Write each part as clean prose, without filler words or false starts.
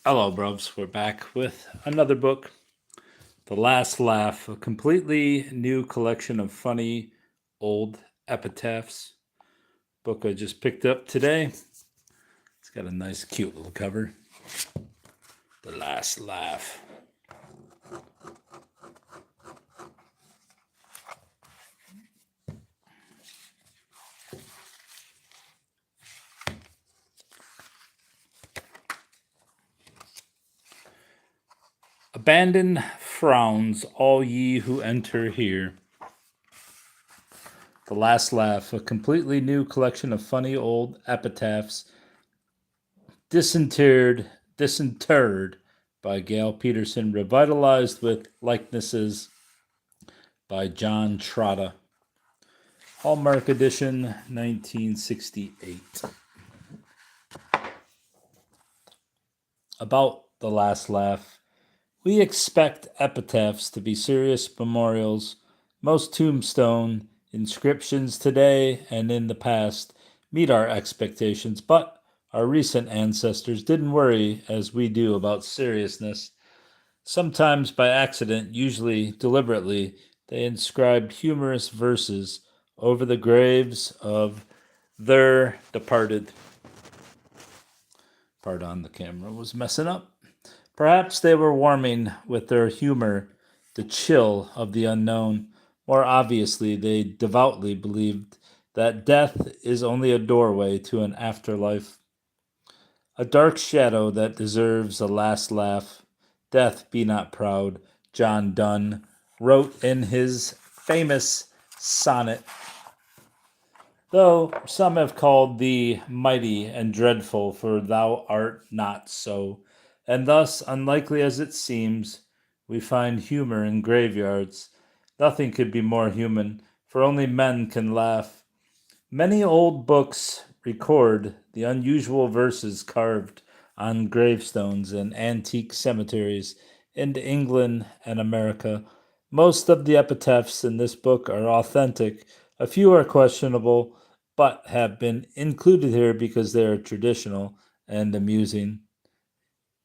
Hello, bruvs. We're back with another book, The Last Laugh, a completely new collection of funny old epitaphs. Book I just picked up today. It's got a nice, cute little cover. The Last Laugh. Abandon frowns, all ye who enter here. The Last Laugh, a completely new collection of funny old epitaphs disinterred by Gail Peterson, revitalized with likenesses by John Trotta. Hallmark edition, 1968. About the last laugh. We expect epitaphs to be serious memorials. Most tombstone inscriptions today and in the past meet our expectations, but our recent ancestors didn't worry as we do about seriousness. Sometimes by accident, usually deliberately, they inscribed humorous verses over the graves of their departed. Pardon, the camera was messing up. Perhaps they were warming with their humor the chill of the unknown. More obviously, they devoutly believed that death is only a doorway to an afterlife, a dark shadow that deserves a last laugh. Death be not proud, John Donne wrote in his famous sonnet. Though some have called thee mighty and dreadful, for thou art not so. And thus, unlikely as it seems, we find humor in graveyards. Nothing could be more human, for only men can laugh. Many old books record the unusual verses carved on gravestones in antique cemeteries in England and America. Most of the epitaphs in this book are authentic. A few are questionable, but have been included here because they are traditional and amusing.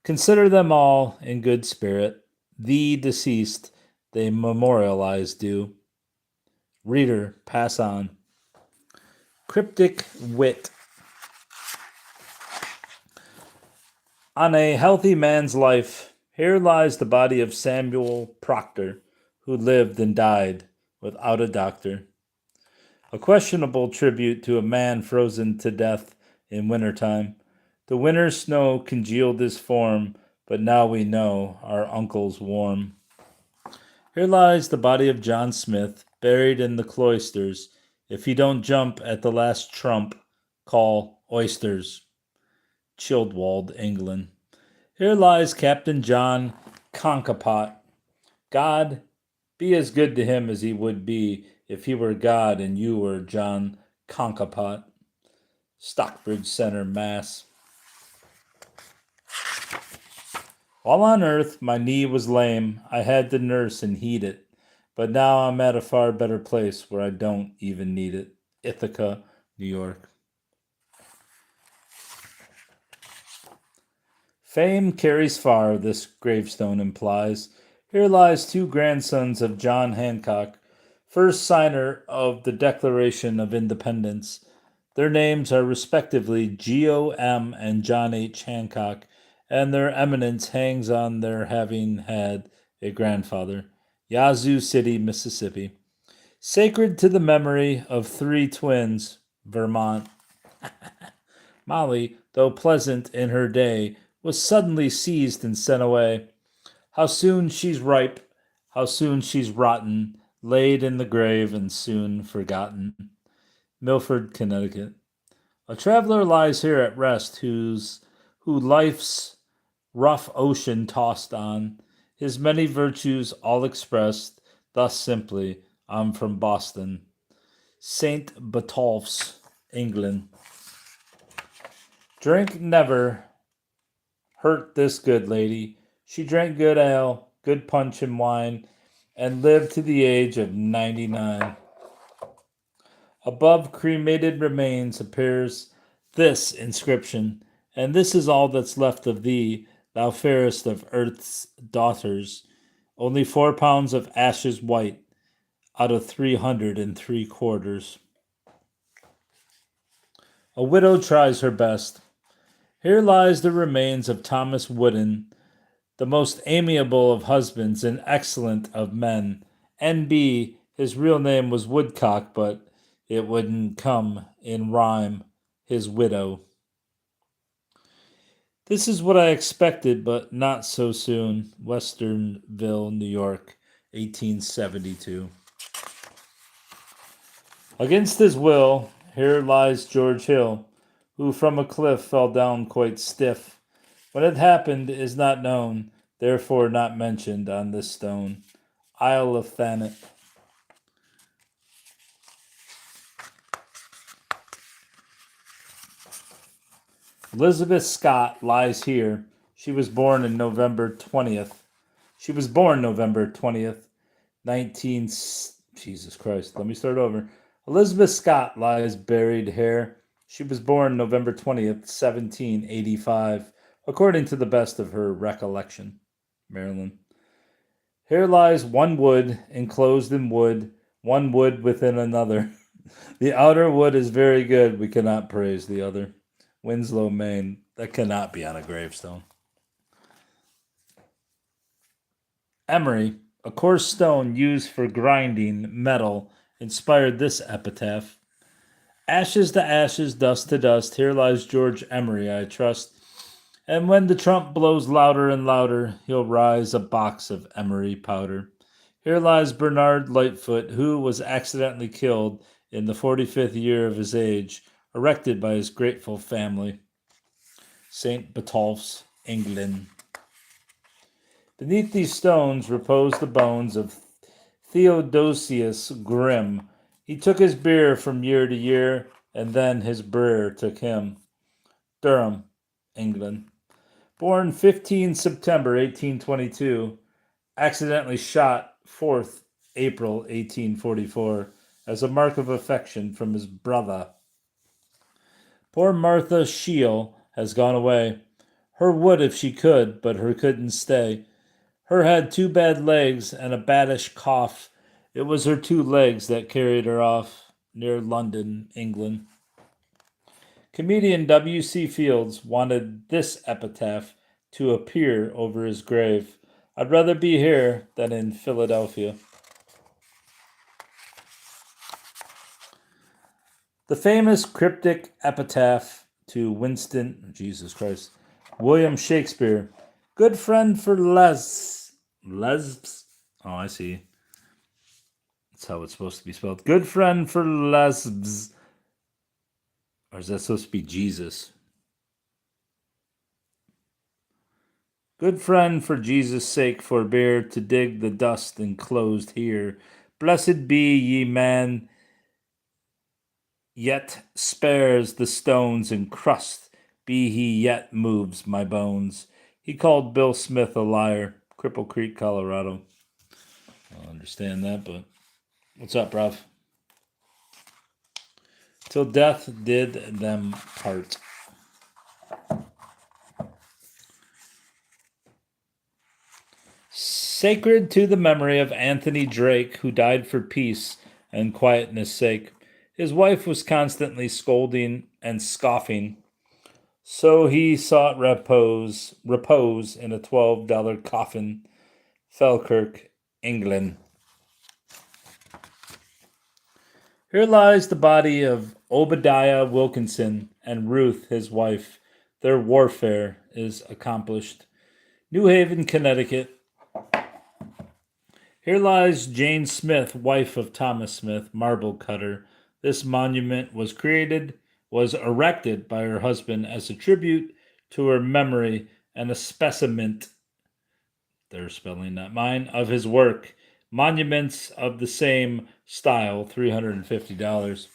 Consider them all in good spirit. The deceased they memorialize do. Reader, pass on. Cryptic wit. On a healthy man's life, here lies the body of Samuel Proctor, who lived and died without a doctor. A questionable tribute to a man frozen to death in wintertime. The winter snow congealed his form, but now we know our uncle's warm. Here lies the body of John Smith, buried in the cloisters. If you don't jump at the last trump, call oysters. Childwald, England. Here lies Captain John Conkapot. God, be as good to him as he would be if he were God and you were John Conkapot. Stockbridge Center, Mass. While on earth, my knee was lame. I had to nurse and heat it. But now I'm at a far better place where I don't even need it. Ithaca, New York. Fame carries far, this gravestone implies. Here lies two grandsons of John Hancock, first signer of the Declaration of Independence. Their names are respectively G.O.M. and John H. Hancock, and their eminence hangs on their having had a grandfather. Yazoo City, Mississippi. Sacred to the memory of three twins, Vermont. Molly, though pleasant in her day, was suddenly seized and sent away. How soon she's ripe, how soon she's rotten, laid in the grave and soon forgotten. Milford, Connecticut. A traveler lies here at rest who life's rough ocean tossed on, his many virtues all expressed, thus simply, I'm from Boston. St. Botolph's, England. Drink never hurt this good lady. She drank good ale, good punch and wine, and lived to the age of 99. Above cremated remains appears this inscription, and this is all that's left of thee, thou fairest of earth's daughters, only 4 pounds of ashes white out of 303 quarters. A widow tries her best. Here lies the remains of Thomas Wooden, the most amiable of husbands and excellent of men. N.B. His real name was Woodcock, but it wouldn't come in rhyme. His widow. This is what I expected, but not so soon. Westernville, New York, 1872. Against his will, here lies George Hill, who from a cliff fell down quite stiff. When it happened is not known, therefore not mentioned on this stone. Isle of Thanet. Elizabeth Scott lies here. She was born in November 20th. She was born November 20th, 19... Jesus Christ, let me start over. Elizabeth Scott lies buried here. She was born November 20th, 1785, according to the best of her recollection. Maryland. Here lies one wood enclosed in wood, one wood within another. The outer wood is very good. We cannot praise the other. Winslow, Maine. That cannot be on a gravestone. Emery, a coarse stone used for grinding metal, inspired this epitaph. Ashes to ashes, dust to dust, here lies George Emery, I trust. And when the trump blows louder and louder, he'll rise a box of emery powder. Here lies Bernard Lightfoot, who was accidentally killed in the 45th year of his age, erected by his grateful family. St. Epitaphs, England. Beneath these stones repose the bones of Theodosius Grimm. He took his beer from year to year, and then his brewer took him. Durham, England. Born 15 September 1822, accidentally shot 4th April 1844 as a mark of affection from his brother. Poor Martha Shiel has gone away. Her would if she could, but her couldn't stay. Her had 2 bad legs and a baddish cough. It was her 2 legs that carried her off near London, England. Comedian W.C. Fields wanted this epitaph to appear over his grave. I'd rather be here than in Philadelphia. The famous cryptic epitaph to William Shakespeare. Good friend for Lesbs. Oh, I see. That's how it's supposed to be spelled. Good friend for Lesbs. Or is that supposed to be Jesus? Good friend, for Jesus' sake, forbear to dig the dust enclosed here. Blessed be ye man, yet spares the stones and crust. Be he yet moves my bones. He called Bill Smith a liar. Cripple Creek, Colorado. I don't understand that, but what's up, Ralph? Till death did them part. Sacred to the memory of Anthony Drake, who died for peace and quietness' sake. His wife was constantly scolding and scoffing, so he sought repose in a $12 coffin. Falkirk, England. Here lies the body of Obadiah Wilkinson and Ruth, his wife. Their warfare is accomplished. New Haven, Connecticut. Here lies Jane Smith, wife of Thomas Smith, marble cutter. This monument was erected by her husband as a tribute to her memory and a specimen, their spelling, not mine, of his work. Monuments of the same style, $350.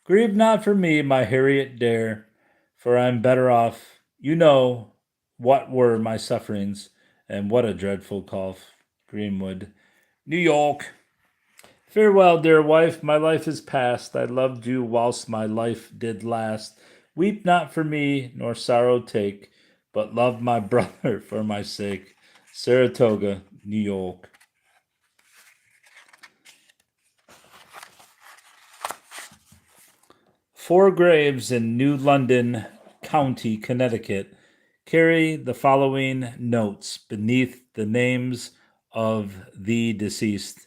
Grieve not for me, my Harriet Dare, for I'm better off. You know what were my sufferings, and what a dreadful cough. Greenwood, New York. Farewell, dear wife, my life is past. I loved you whilst my life did last. Weep not for me, nor sorrow take, but loved my brother for my sake. Saratoga, New York. Four graves in New London County, Connecticut, carry the following notes beneath the names of the deceased.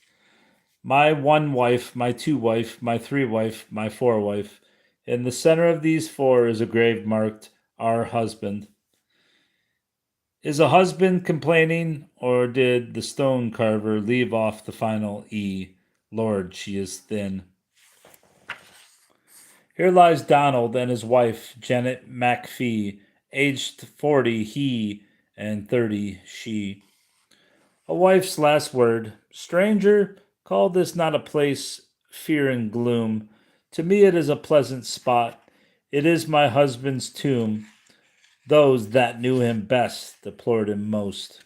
My one wife, my two wife, my three wife, my four wife. In the center of these four is a grave marked our husband. Is a husband complaining, or did the stone carver leave off the final E? Lord, she is thin. Here lies Donald and his wife, Janet MacPhee, aged 40, he, and 30, she. A wife's last word. Stranger, call this not a place, fear and gloom. To me it is a pleasant spot. It is my husband's tomb. Those that knew him best deplored him most.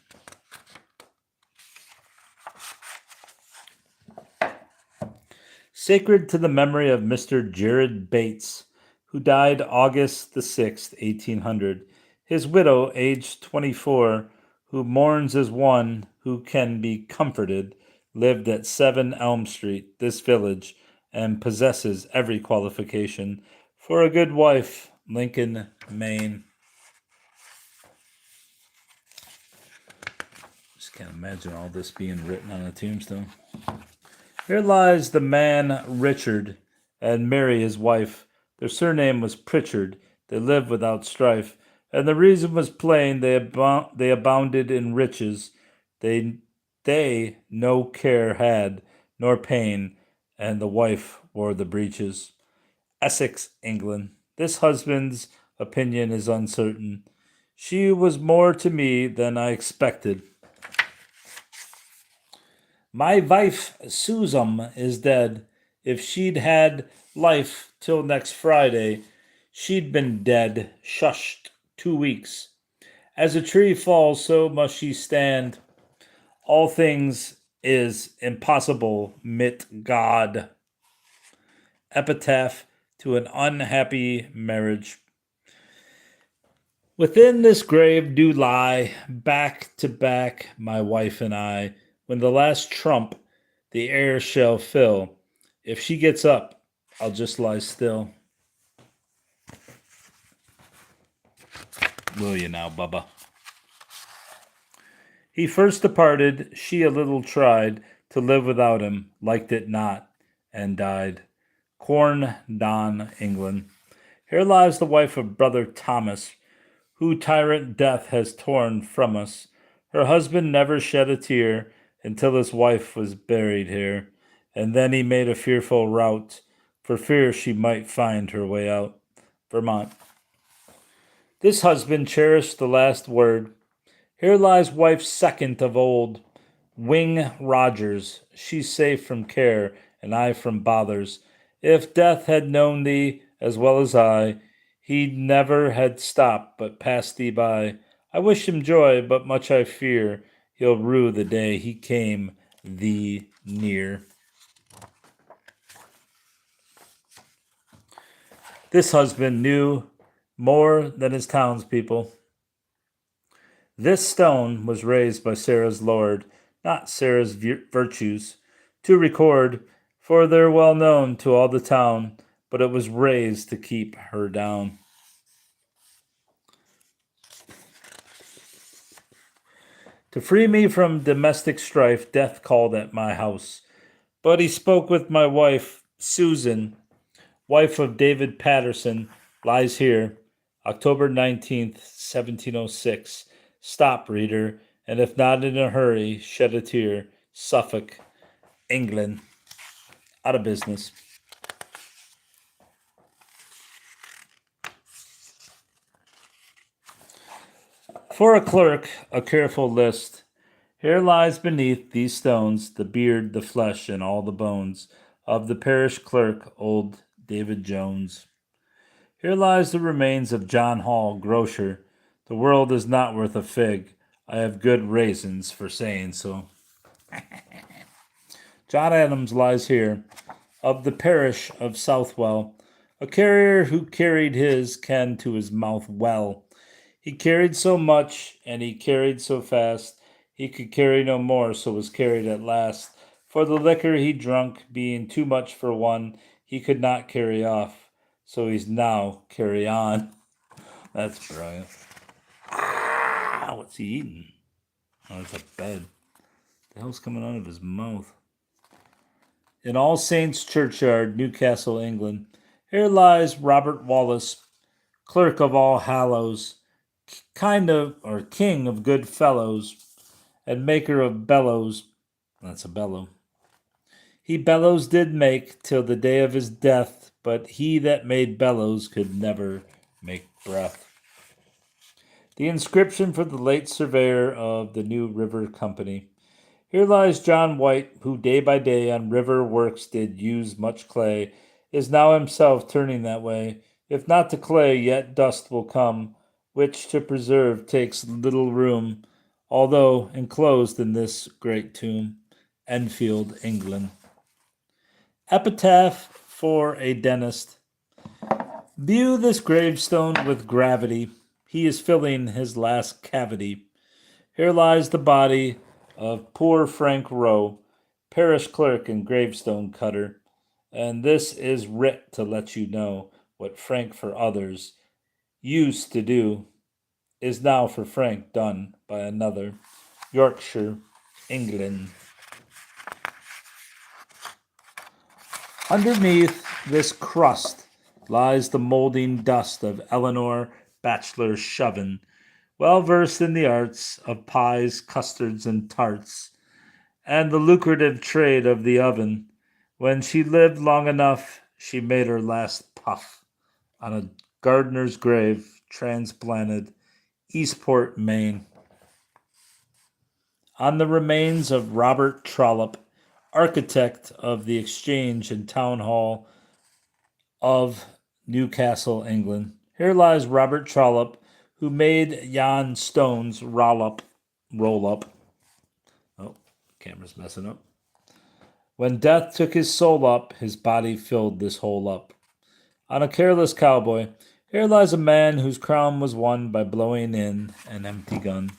Sacred to the memory of Mr. Jared Bates, who died August the 6th, 1800. His widow, aged 24, who mourns as one who can be comforted, lived at 7 Elm Street, this village, and possesses every qualification for a good wife, Lincoln, Maine. Just can't imagine all this being written on a tombstone. Here lies the man Richard and Mary his wife. Their surname was Pritchard. They lived without strife, and the reason was plain. They abounded in riches. They no care had, nor pain, and the wife wore the breeches. Essex, England. This husband's opinion is uncertain. She was more to me than I expected. My wife, Susan, is dead. If she'd had life till next Friday, she'd been dead, shushed 2 weeks. As a tree falls, so must she stand. All things is impossible, mit God. Epitaph to an unhappy marriage. Within this grave do lie, back to back, my wife and I. When the last trump the air shall fill, if she gets up, I'll just lie still. Will you now, Bubba? He first departed, she a little tried to live without him, liked it not, and died. Corn Don, England. Here lies the wife of brother Thomas, who tyrant death has torn from us. Her husband never shed a tear until his wife was buried here, and then he made a fearful rout, for fear she might find her way out. Vermont. This husband cherished the last word. Here lies wife's second of old, Wing Rogers. She's safe from care, and I from bothers. If death had known thee as well as I, he never had stopped but passed thee by. I wish him joy, but much I fear he'll rue the day he came thee near. This husband knew more than his townspeople. This stone was raised by Sarah's Lord, not Sarah's virtues, to record, for they're well known to all the town, but it was raised to keep her down. To free me from domestic strife, death called at my house. But he spoke with my wife, Susan, wife of David Patterson, lies here, October 19th, 1706. Stop, reader, and if not in a hurry, shed a tear. Suffolk, England. Out of business. For a clerk, a careful list. Here lies beneath these stones the beard, the flesh, and all the bones of the parish clerk, old David Jones. Here lies the remains of John Hall, grocer. The world is not worth a fig. I have good reasons for saying so. John Adams lies here, of the parish of Southwell, a carrier who carried his can to his mouth well. He carried so much, and he carried so fast, he could carry no more, so was carried at last. For the liquor he drunk, being too much for one, he could not carry off, so he's now carry on. That's brilliant. Ah, what's he eating? Oh, it's a bed. What the hell's coming out of his mouth? In All Saints Churchyard, Newcastle, England, here lies Robert Wallace, clerk of All Hallows, kind of, or king of good fellows, and maker of bellows. That's a bellow. He bellows did make till the day of his death, but he that made bellows could never make breath. The inscription for the late surveyor of the New River Company. Here lies John White, who day by day on river works did use much clay, is now himself turning that way. If not to clay, yet dust will come, which to preserve takes little room, although enclosed in this great tomb, Enfield, England. Epitaph for a dentist. View this gravestone with gravity. He is filling his last cavity. Here lies the body of poor Frank Rowe, parish clerk and gravestone cutter. And this is writ to let you know what Frank for others used to do is now for Frank done by another. Yorkshire, England. Underneath this crust lies the molding dust of Eleanor Bachelor Shoven, well versed in the arts of pies, custards, and tarts, and the lucrative trade of the oven. When she lived long enough, she made her last puff on a gardener's grave, transplanted Eastport, Maine. On the remains of Robert Trollope, architect of the Exchange and Town Hall of Newcastle, England. Here lies Robert Trollope, who made yon stones roll up. Oh, camera's messing up. When death took his soul up, his body filled this hole up. On a careless cowboy, here lies a man whose crown was won by blowing in an empty gun.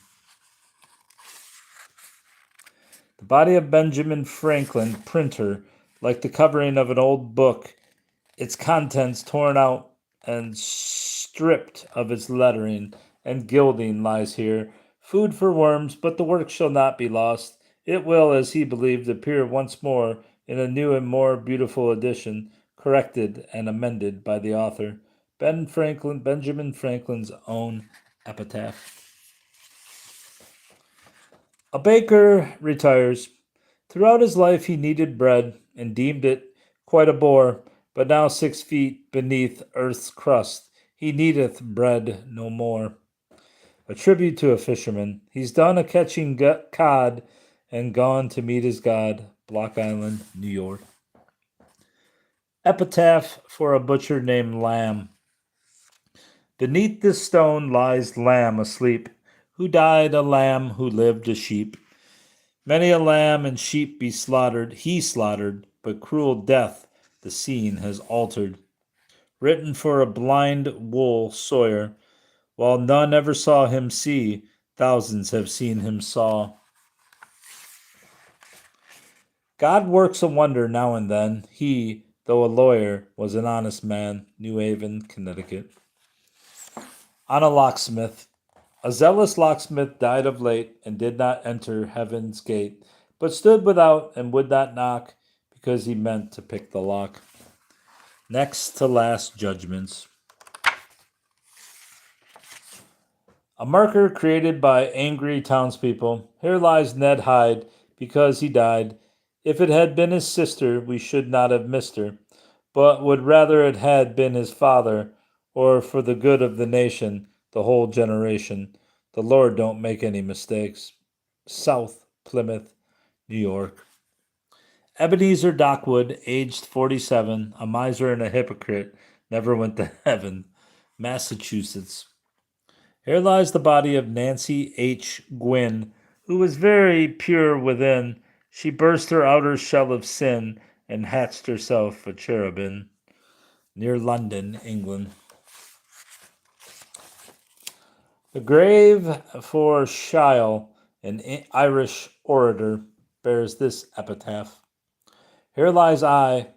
The body of Benjamin Franklin, printer, like the covering of an old book, its contents torn out and stripped of its lettering and gilding, lies here. Food for worms, but the work shall not be lost. It will, as he believed, appear once more in a new and more beautiful edition, corrected and amended by the author. Benjamin Franklin's own epitaph. A baker retires. Throughout his life he kneaded bread and deemed it quite a bore, but now 6 feet beneath earth's crust, he needeth bread no more. A tribute to a fisherman. He's done a catching cod and gone to meet his God. Block Island, New York. Epitaph for a butcher named Lamb. Beneath this stone lies Lamb asleep, who died a lamb, who lived a sheep. Many a lamb and sheep be slaughtered, he slaughtered, but cruel death the scene has altered. Written for a blind wool sawyer, while none ever saw him see, thousands have seen him saw. God works a wonder now and then. He, though a lawyer, was an honest man. New Haven, Connecticut. On a locksmith. A zealous locksmith died of late and did not enter heaven's gate, but stood without and would not knock because he meant to pick the lock. Next to last judgments. A marker created by angry townspeople. Here lies Ned Hyde because he died. If it had been his sister, we should not have missed her, but would rather it had been his father, or for the good of the nation, the whole generation. The Lord don't make any mistakes. South Plymouth, New York. Ebenezer Dockwood, aged 47, a miser and a hypocrite, never went to heaven. Massachusetts. Here lies the body of Nancy H. Gwynn, who was very pure within. She burst her outer shell of sin and hatched herself a cherubim. Near London, England. A grave for Shiel, an Irish orator, bears this epitaph. Here lies I,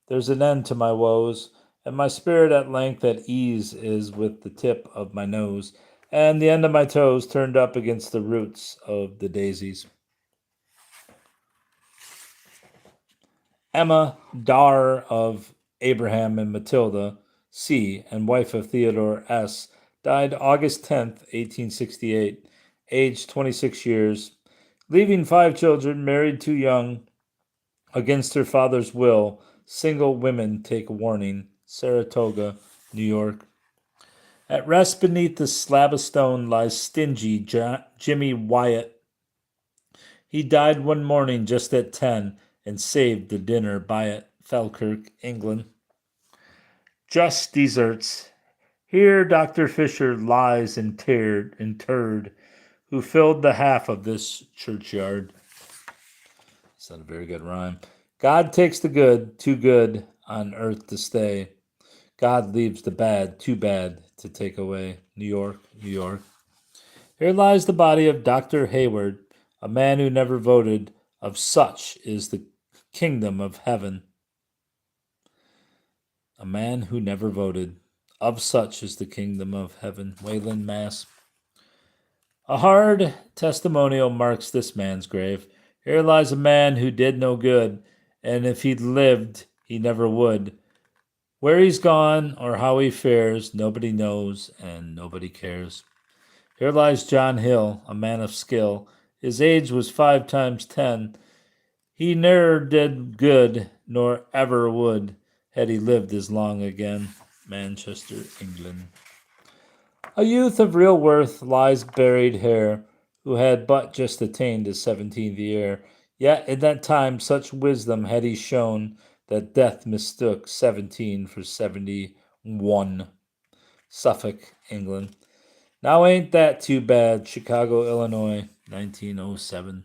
there's an end to my woes, and my spirit at length at ease is with the tip of my nose, and the end of my toes turned up against the roots of the daisies. Emma, daughter of Abraham and Matilda C., and wife of Theodore S., died August 10th, 1868, aged 26 years, leaving 5 children, married too young, against her father's will. Single women take warning. Saratoga, New York. At rest beneath the slab of stone lies stingy Jimmy Wyatt. He died one morning just at 10 and saved the dinner by it. Falkirk, England. Just deserts. Here Dr. Fisher lies interred, who filled the half of this churchyard. It's not a very good rhyme. God takes the good, too good on earth to stay. God leaves the bad, too bad to take away. New York, New York. Here lies the body of Dr. Hayward, a man who never voted. Of such is the kingdom of heaven. A man who never voted. Of such is the kingdom of heaven. Wayland, Mass. A hard testimonial marks this man's grave. Here lies a man who did no good, and if he'd lived, he never would. Where he's gone or how he fares, nobody knows and nobody cares. Here lies John Hill, a man of skill. His age was 5 times 10. He ne'er did good, nor ever would, had he lived as long again. Manchester, England. A youth of real worth lies buried here, who had but just attained his 17th year. Yet in that time such wisdom had he shown that death mistook 17 for 71. Suffolk, England. Now ain't that too bad? Chicago, Illinois, 1907.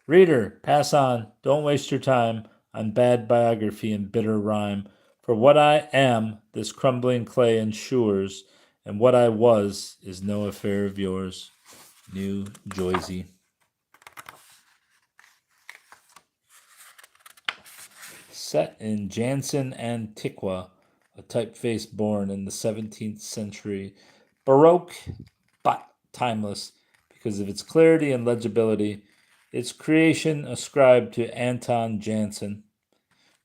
Reader, pass on. Don't waste your time on bad biography and bitter rhyme. For what I am, this crumbling clay ensures, and what I was is no affair of yours. New Jersey. Set in Jansen, Antiqua, a typeface born in the 17th century. Baroque, but timeless because of its clarity and legibility. Its creation ascribed to Anton Jansen.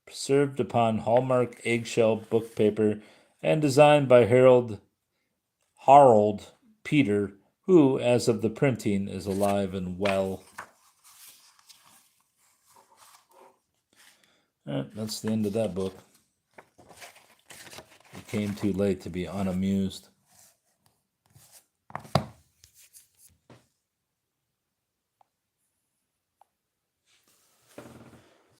Preserved upon hallmark eggshell book paper and designed by Harold Peter, who, as of the printing, is alive and well. That's the end of that book. It came too late to be unamused.